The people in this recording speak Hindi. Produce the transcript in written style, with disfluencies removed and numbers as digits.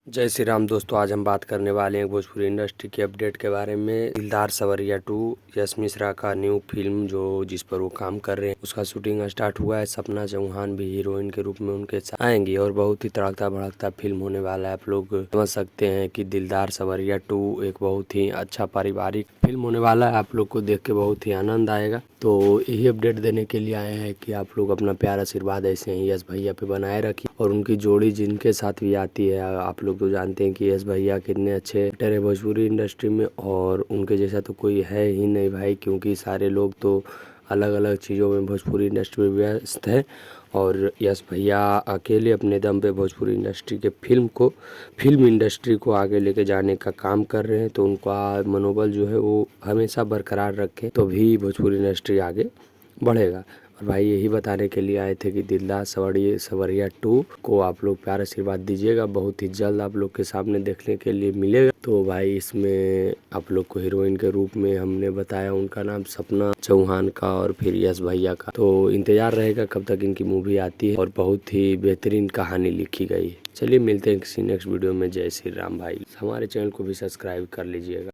जय श्री राम दोस्तों, आज हम बात करने वाले हैं भोजपुरी इंडस्ट्री के अपडेट के बारे में। दिलदार सवरिया 2 यश मिश्रा का न्यू फिल्म जो जिस पर वो काम कर रहे हैं उसका शूटिंग स्टार्ट हुआ है। सपना चौहान भी हीरोइन के रूप में उनके साथ आएंगी और बहुत ही तड़कता भड़कता फिल्म होने वाला है। आप लोग समझ सकते हैं कि दिलदार सवरिया 2 एक बहुत ही अच्छा पारिवारिक फिल्म होने वाला है। आप लोग को देख के बहुत ही आनंद आएगा। तो यही अपडेट देने के लिए आए हैं कि आप लोग अपना प्यार आशीर्वाद ऐसे ही यश भैया पे बनाए रखिए और उनकी जोड़ी जिनके साथ भी आती है, आप लोग तो जानते हैं कि यश भैया कितने अच्छे एक्टर है भोजपुरी इंडस्ट्री में और उनके जैसा तो कोई है ही नहीं भाई, क्योंकि सारे लोग तो अलग अलग चीज़ों में भोजपुरी इंडस्ट्री में व्यस्त है और यश भैया अकेले अपने दम पे भोजपुरी इंडस्ट्री के फिल्म इंडस्ट्री को आगे लेके जाने का काम कर रहे हैं। तो उनका मनोबल जो है वो हमेशा बरकरार रखें तो भी भोजपुरी इंडस्ट्री आगे बढ़ेगा। और भाई यही बताने के लिए आए थे कि दिलदार सवरिया 2 को आप लोग प्यार आशीर्वाद दीजिएगा। बहुत ही जल्द आप लोग के सामने देखने के लिए मिलेगा। तो भाई इसमें आप लोग को हीरोइन के रूप में हमने बताया, उनका नाम सपना चौहान का और फिर यश भैया का। तो इंतजार रहेगा कब तक इनकी मूवी आती है और बहुत ही बेहतरीन कहानी लिखी गई है। चलिए मिलते हैं किसी नेक्स्ट वीडियो में। जय श्री राम भाई, हमारे चैनल को भी सब्सक्राइब कर लीजिएगा।